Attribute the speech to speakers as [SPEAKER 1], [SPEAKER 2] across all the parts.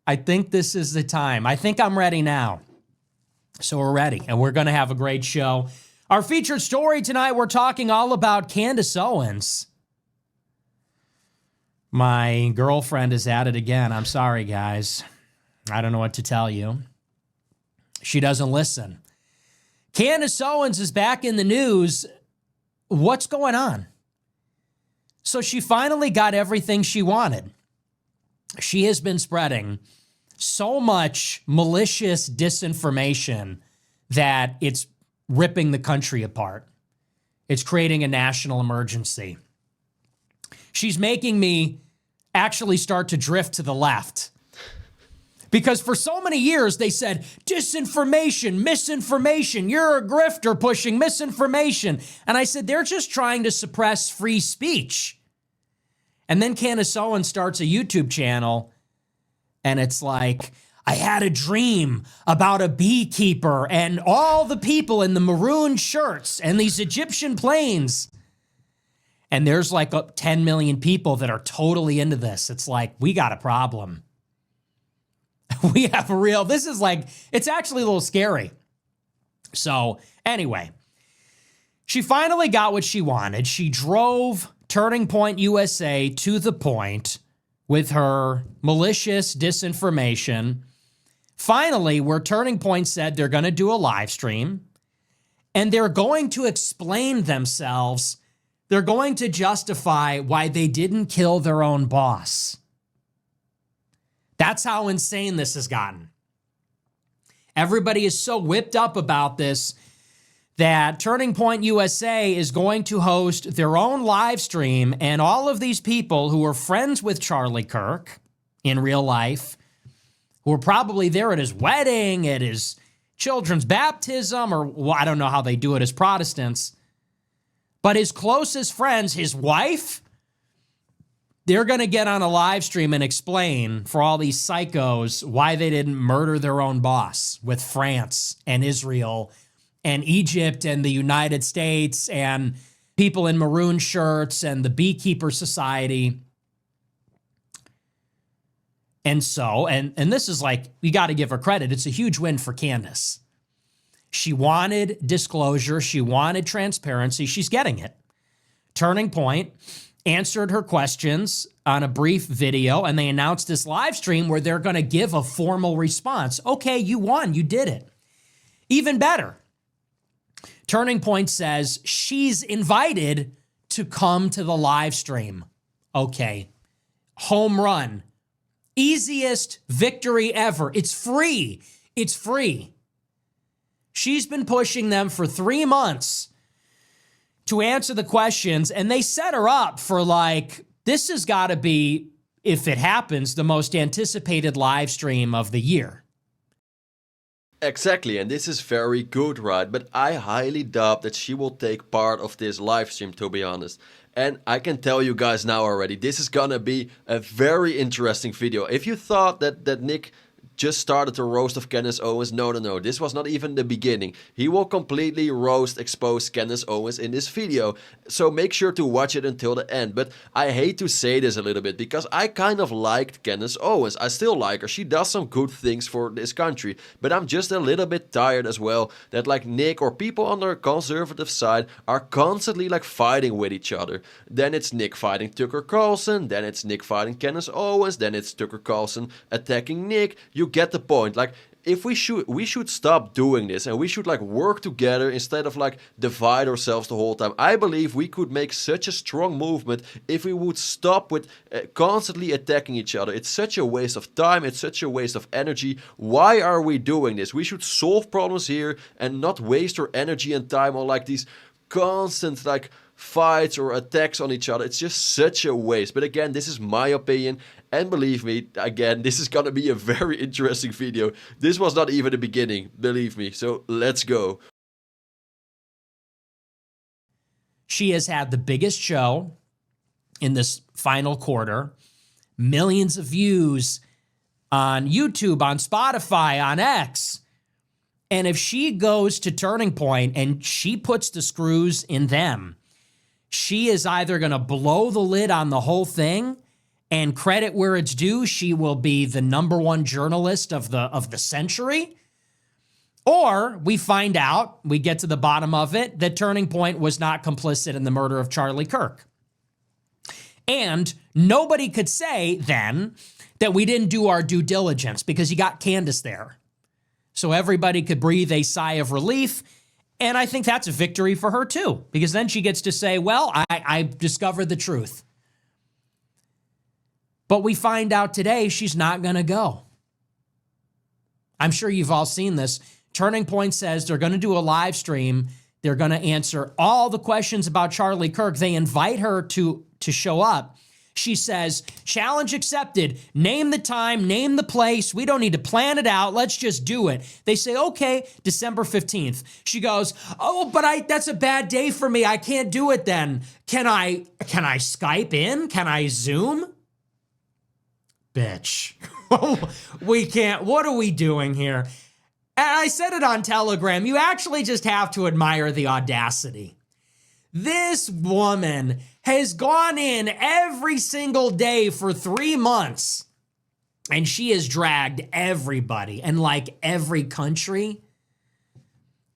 [SPEAKER 1] I think this is the time. I think I'm ready now. So we're ready, and we're going to have a great show. Our featured story tonight, we're talking all about Candace Owens. My girlfriend is at it again. I'm sorry, guys. I don't know what to tell you. She doesn't listen. Candace Owens is back in the news. What's going on? So she finally got everything she wanted. She has been spreading so much malicious disinformation that it's ripping the country apart. It's creating a national emergency. She's making me actually start to drift to the left. Because for so many years, they said, disinformation, misinformation, you're a grifter pushing misinformation. And I said, they're just trying to suppress free speech. And then Candace Owens starts a YouTube channel, and it's like, I had a dream about a beekeeper and all the people in the maroon shirts and these Egyptian planes. And there's like 10 million people that are totally into this. It's like, we got a problem. We have a real, this is like, it's actually a little scary. So anyway, she finally got what she wanted. She drove Turning Point USA to the point with her malicious disinformation. Finally, where Turning Point said they're going to do a live stream and they're going to explain themselves. They're going to justify why they didn't kill their own boss. That's how insane this has gotten. Everybody is so whipped up about this that Turning Point USA is going to host their own live stream, and all of these people who are friends with Charlie Kirk in real life, who were probably there at his wedding, at his children's baptism, or well, I don't know how they do it as Protestants, but his closest friends, his wife, they're going to get on a live stream and explain for all these psychos why they didn't murder their own boss with France and Israel and Egypt and the United States and people in maroon shirts and the Beekeeper Society. And so, and this is like, we got to give her credit. It's a huge win for Candace. She wanted disclosure. She wanted transparency. She's getting it. Turning Point answered her questions on a brief video, and they announced this live stream where they're going to give a formal response. Okay, you won. You did it. Even better. Turning Point says she's invited to come to the live stream. Okay. Home run. Easiest victory ever. It's free. It's free. She's been pushing them for 3 months to answer the questions, and they set her up for like, this has got to be, if it happens, the most anticipated live stream of the year.
[SPEAKER 2] Exactly, and this is very good, right? But I highly doubt that she will take part of this live stream, to be honest. And I can tell you guys now already, this is gonna be a very interesting video. If you thought that Nick just started the roast of Candace Owens, no, this was not even the beginning. He will completely expose Candace Owens in this video, so make sure to watch it until the end. But I hate to say this a little bit, because I kind of liked Candace Owens. I still like her, she does some good things for this country, but I'm just a little bit tired as well that like Nick or people on the conservative side are constantly like fighting with each other. Then it's Nick fighting Tucker Carlson, then it's Nick fighting Candace Owens, then it's Tucker Carlson attacking Nick. You get the point. Like, if we should stop doing this, and we should like work together instead of like divide ourselves the whole time. I believe we could make such a strong movement if we would stop with constantly attacking each other. It's such a waste of time, it's such a waste of energy. Why are we doing this? We should solve problems here and not waste our energy and time on like these constant like fights or attacks on each other. It's just such a waste. But again, this is my opinion, and believe me, again, this is gonna be a very interesting video. This was not even the beginning, believe me. So let's go.
[SPEAKER 1] She has had the biggest show in this final quarter, millions of views on YouTube, on Spotify, on X. And if she goes to Turning Point and she puts the screws in them, she is either going to blow the lid on the whole thing and credit where it's due, she will be the #1 journalist of the century. Or we find out, we get to the bottom of it, that Turning Point was not complicit in the murder of Charlie Kirk. And nobody could say then that we didn't do our due diligence because you got Candace there. So everybody could breathe a sigh of relief. And I think that's a victory for her too, because then she gets to say, well, I discovered the truth. But we find out today she's not going to go. I'm sure you've all seen this. Turning Point says they're going to do a live stream. They're going to answer all the questions about Charlie Kirk. They invite her to show up. She says, challenge accepted. Name the time, name the place. We don't need to plan it out. Let's just do it. They say, okay, December 15th. She goes, oh, but that's a bad day for me. I can't do it then. Can I Skype in? Can I Zoom? Bitch. We can't. What are we doing here? And I said it on Telegram. You actually just have to admire the audacity. This woman has gone in every single day for 3 months, and she has dragged everybody, and like every country,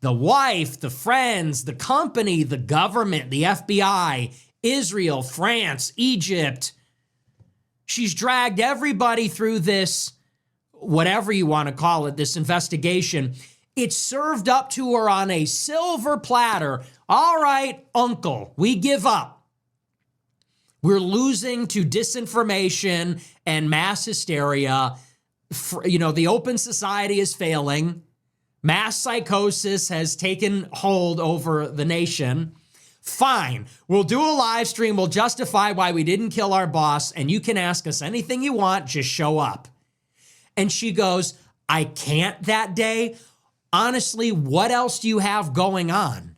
[SPEAKER 1] the wife, the friends, the company, the government, the FBI, Israel, France, Egypt. She's dragged everybody through this, whatever you want to call it, this investigation. It's served up to her on a silver platter. All right, uncle, we give up. We're losing to disinformation and mass hysteria. The open society is failing. Mass psychosis has taken hold over the nation. Fine, we'll do a live stream. We'll justify why we didn't kill our boss, and you can ask us anything you want. Just show up. And she goes, I can't that day. Honestly, what else do you have going on?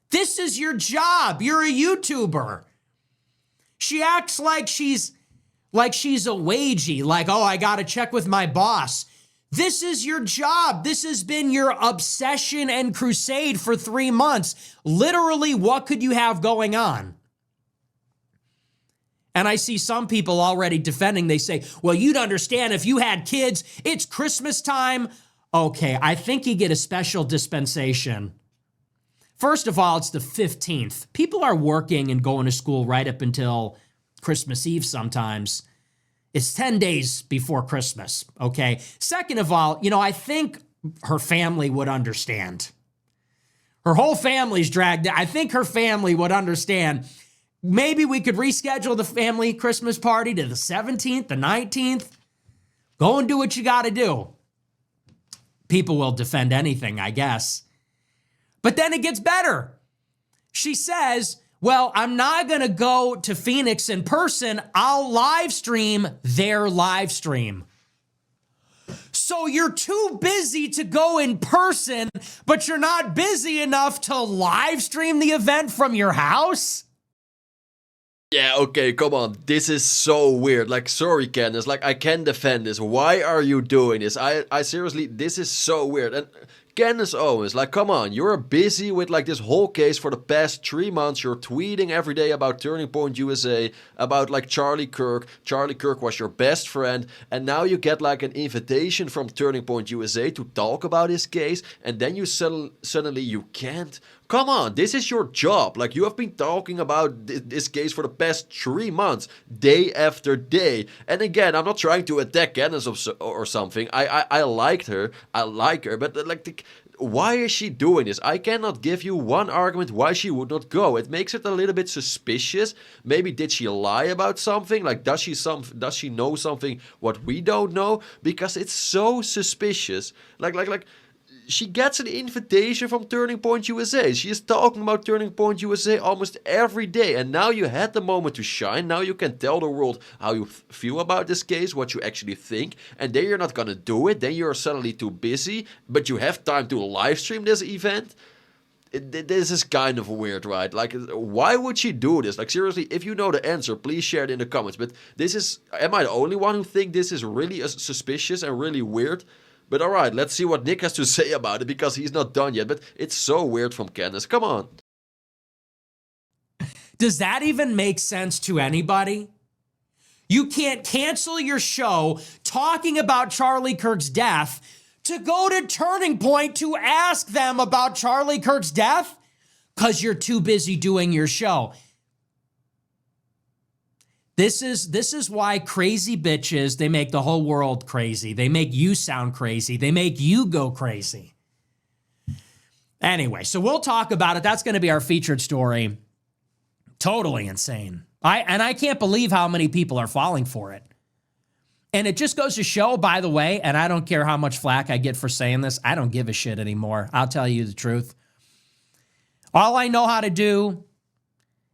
[SPEAKER 1] This is your job. You're a YouTuber. She acts like she's a wagey, like, oh, I got to check with my boss. This is your job. This has been your obsession and crusade for 3 months. Literally, what could you have going on? And I see some people already defending. They say, well, you'd understand if you had kids, it's Christmas time. Okay, I think you get a special dispensation. First of all, it's the 15th. People are working and going to school right up until Christmas Eve sometimes. It's 10 days before Christmas, okay? Second of all, I think her family would understand. Her whole family's dragged. I think her family would understand. Maybe we could reschedule the family Christmas party to the 17th, the 19th. Go and do what you got to do. People will defend anything, I guess. But then it gets better. She says, well, I'm not going to go to Phoenix in person. I'll live stream their live stream. So you're too busy to go in person, but you're not busy enough to live stream the event from your house?
[SPEAKER 2] Yeah, okay, come on. This is so weird. Like, sorry, Candace. Like, I can defend this. Why are you doing this? I seriously, this is so weird. And Candace Owens, like, come on. You're busy with, like, this whole case for the past 3 months. You're tweeting every day about Turning Point USA, about, like, Charlie Kirk. Charlie Kirk was your best friend. And now you get, like, an invitation from Turning Point USA to talk about his case. And then you suddenly you can't. Come on, this is your job. Like, you have been talking about this case for the past 3 months, day after day. And again, I'm not trying to attack Candace or something. I liked her. I like her. But, like, why is she doing this? I cannot give you one argument why she would not go. It makes it a little bit suspicious. Maybe did she lie about something? Like, does she know something what we don't know? Because it's so suspicious. Like. She gets an invitation from Turning Point USA. She is talking about Turning Point USA almost every day. And now you had the moment to shine. Now you can tell the world how you feel about this case, what you actually think. And then you're not going to do it. Then you're suddenly too busy. But you have time to live stream this event. This is kind of weird, right? Like, why would she do this? Like, seriously, if you know the answer, please share it in the comments. But am I the only one who think this is really suspicious and really weird? But alright, let's see what Nick has to say about it, because he's not done yet. But it's so weird from Candace. Come on.
[SPEAKER 1] Does that even make sense to anybody? You can't cancel your show talking about Charlie Kirk's death to go to Turning Point to ask them about Charlie Kirk's death because you're too busy doing your show. This is why crazy bitches, they make the whole world crazy. They make you sound crazy. They make you go crazy. Anyway, so we'll talk about it. That's going to be our featured story. Totally insane. I can't believe how many people are falling for it. And it just goes to show, by the way, and I don't care how much flack I get for saying this, I don't give a shit anymore. I'll tell you the truth. All I know how to do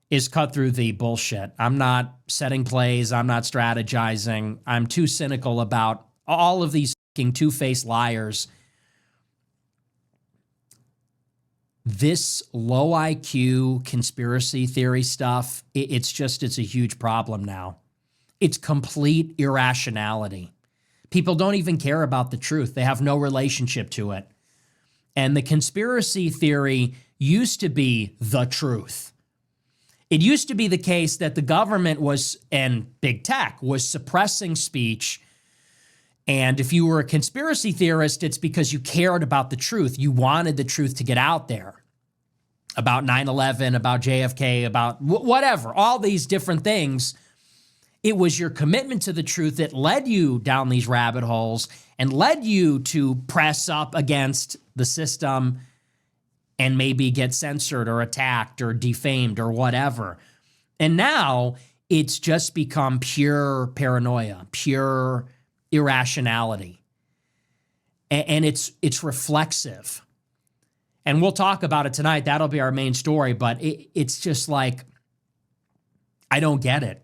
[SPEAKER 1] is cut through the bullshit. I'm not setting plays. I'm not strategizing. I'm too cynical about all of these fucking two-faced liars. This low IQ conspiracy theory stuff, it's a huge problem now. It's complete irrationality. People don't even care about the truth. They have no relationship to it. And the conspiracy theory used to be the truth. It used to be the case that the government was, and big tech, was suppressing speech. And if you were a conspiracy theorist, it's because you cared about the truth. You wanted the truth to get out there about 9/11, about JFK, about whatever, all these different things. It was your commitment to the truth that led you down these rabbit holes and led you to press up against the system and maybe get censored or attacked or defamed or whatever. And now it's just become pure paranoia, pure irrationality. And it's reflexive. And we'll talk about it tonight. That'll be our main story. But it's just like, I don't get it.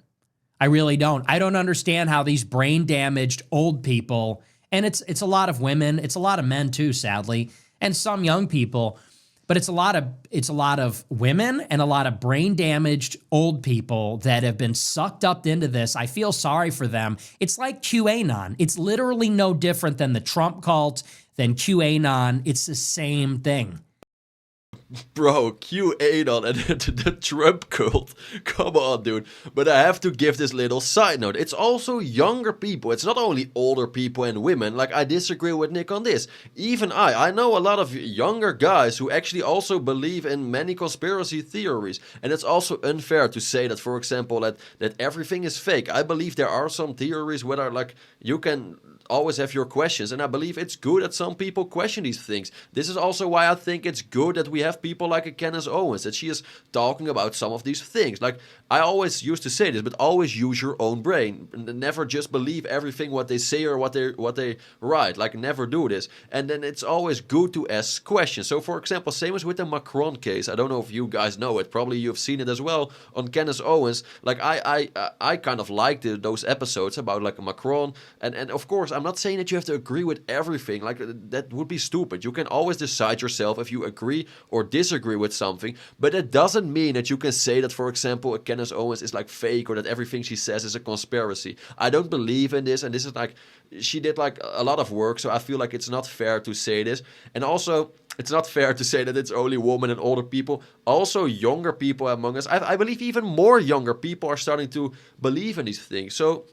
[SPEAKER 1] I really don't. I don't understand how these brain damaged old people, and it's a lot of women, it's a lot of men too, sadly, and some young people, but it's a lot of women and a lot of brain damaged old people that have been sucked up into this. I feel sorry for them. It's like QAnon. It's literally no different than the Trump cult, than QAnon. It's the same thing.
[SPEAKER 2] Bro, QAnon and the Trump cult. Come on, dude. But I have to give this little side note. It's also younger people. It's not only older people and women. Like, I disagree with Nick on this. Even I know a lot of younger guys who actually also believe in many conspiracy theories. And it's also unfair to say that, for example, that everything is fake. I believe there are some theories where, like, you can always have your questions, and I believe it's good that some people question these things. This is also why I think it's good that we have people like a Candace Owens, that she is talking about some of these things. Like, I always used to say this, but always use your own brain. Never just believe everything what they say or what they write. Like, never do this. And then it's always good to ask questions. So, for example, same as with the Macron case. I don't know if you guys know it. Probably you've seen it as well on Candace Owens. Like, I kind of liked those episodes about like Macron, and of course, I'm not saying that you have to agree with everything. Like, that would be stupid. You can always decide yourself if you agree or disagree with something, but that doesn't mean that you can say that, for example, Candace Owens is like fake or that everything she says is a conspiracy. I don't believe in this, and this is like, she did like a lot of work, so I feel like it's not fair to say this. And also, it's not fair to say that it's only women and older people. Also, younger people among us. I believe even more younger people are starting to believe in these things. So,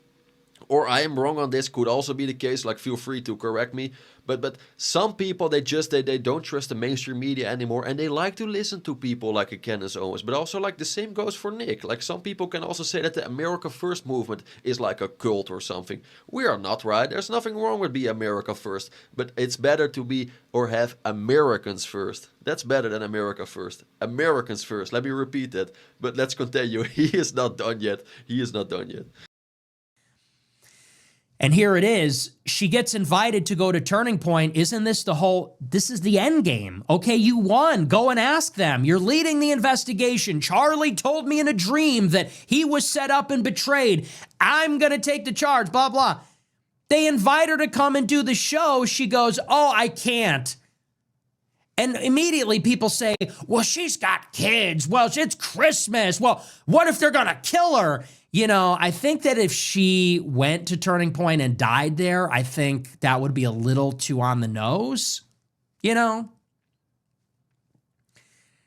[SPEAKER 2] or I am wrong on this, could also be the case, like, feel free to correct me. But some people, they don't trust the mainstream media anymore, and they like to listen to people like a Candace Owens. But also, like, the same goes for Nick. Like, some people can also say that the America First movement is like a cult or something. We are not, right? There's nothing wrong with being America First, but it's better to be or have Americans first. That's better than America First. Americans first. Let me repeat that. But let's continue. He is not done yet. He is not done yet.
[SPEAKER 1] And here it is. She gets invited to go to Turning Point. Isn't this this is the Endgame? Okay, you won. Go and ask them. You're leading the investigation. Charlie told me in a dream that he was set up and betrayed. I'm going to take the charge, blah, blah. They invite her to come and do the show. She goes, oh, I can't. And immediately people say, well, she's got kids. Well, it's Christmas. Well, what if they're going to kill her? You know, I think that if she went to Turning Point and died there, I think that would be a little too on the nose, you know?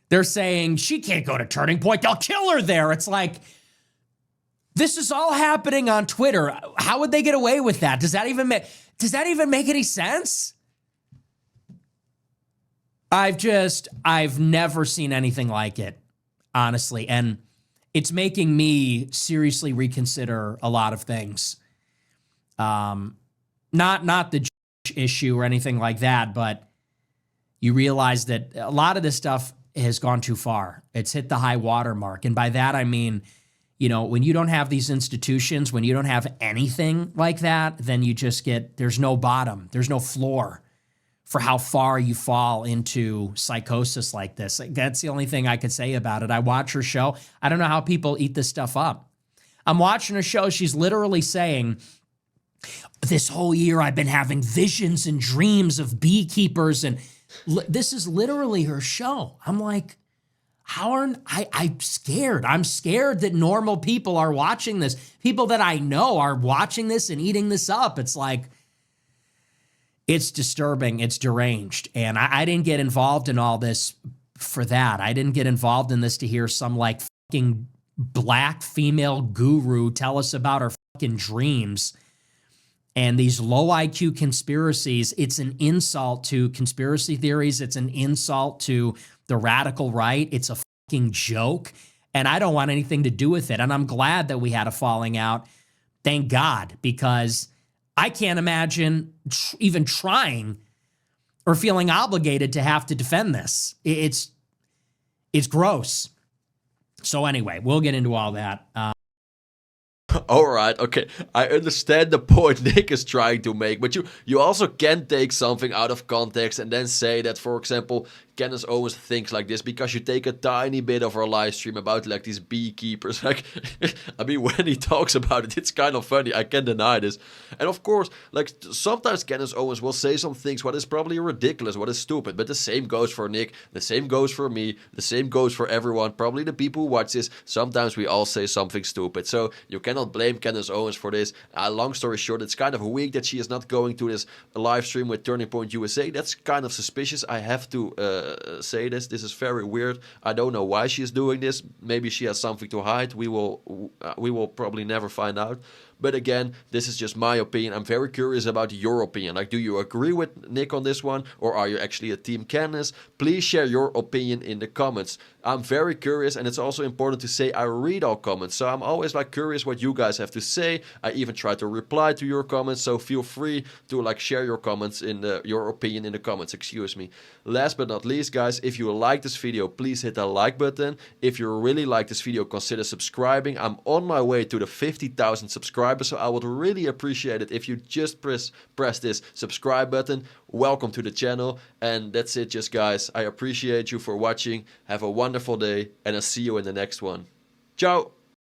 [SPEAKER 1] They're saying she can't go to Turning Point. They'll kill her there. It's like, This is all happening on Twitter. How would they get away with that? Does that even make any sense? I've never seen anything like it, honestly. And it's making me seriously reconsider a lot of things. Not the issue or anything like that, but you realize that a lot of this stuff has gone too far. It's hit the high water mark. And by that, I mean, you know, when you don't have these institutions, when you don't have anything like that, then you just there's no bottom, there's no floor for how far you fall into psychosis like this. Like, that's the only thing I could say about it. I watch her show. I don't know how people eat this stuff up. I'm watching her show. She's literally saying, this whole year I've been having visions and dreams of beekeepers. And this is literally her show. I'm like, I'm scared. I'm scared that normal people are watching this. People that I know are watching this and eating this up. It's like, it's disturbing. It's deranged. And I didn't get involved in all this for that. I didn't get involved in this to hear some like fucking black female guru tell us about our fucking dreams and these low IQ conspiracies. It's an insult to conspiracy theories. It's an insult to the radical right. It's a fucking joke. And I don't want anything to do with it. And I'm glad that we had a falling out. Thank God, because I can't imagine even trying or feeling obligated to have to defend this. It's gross. So anyway, we'll get into all that.
[SPEAKER 2] All right, okay. I understand the point Nick is trying to make, but you also can take something out of context and then say that, for example, Candace Owens thinks like this because you take a tiny bit of her live stream about like these beekeepers. Like, I mean, when he talks about it, it's kind of funny. I can't deny this. And of course, like sometimes Candace Owens will say some things what is probably ridiculous, what is stupid. But the same goes for Nick. The same goes for me. The same goes for everyone. Probably the people who watch this. Sometimes we all say something stupid. So you cannot blame Candace Owens for this. Long story short, it's kind of weak that she is not going to this live stream with Turning Point USA. That's kind of suspicious. I have to say this. This is very weird. I don't know why she is doing this. Maybe she has something to hide. We will probably never find out. But again, this is just my opinion. I'm very curious about your opinion. Like, do you agree with Nick on this one? Or are you actually a team Candace? Please share your opinion in the comments. I'm very curious, and it's also important to say I read all comments. So I'm always like curious what you guys have to say. I even try to reply to your comments. So feel free to like share your comments your opinion in the comments. Excuse me. Last but not least, guys, if you like this video, please hit the like button. If you really like this video, consider subscribing. I'm on my way to the 50,000 subscribers. So I would really appreciate it if you just press this subscribe button. Welcome to the channel. And that's it, just guys. I appreciate you for watching. Have a wonderful day, and I'll see you in the next one. Ciao.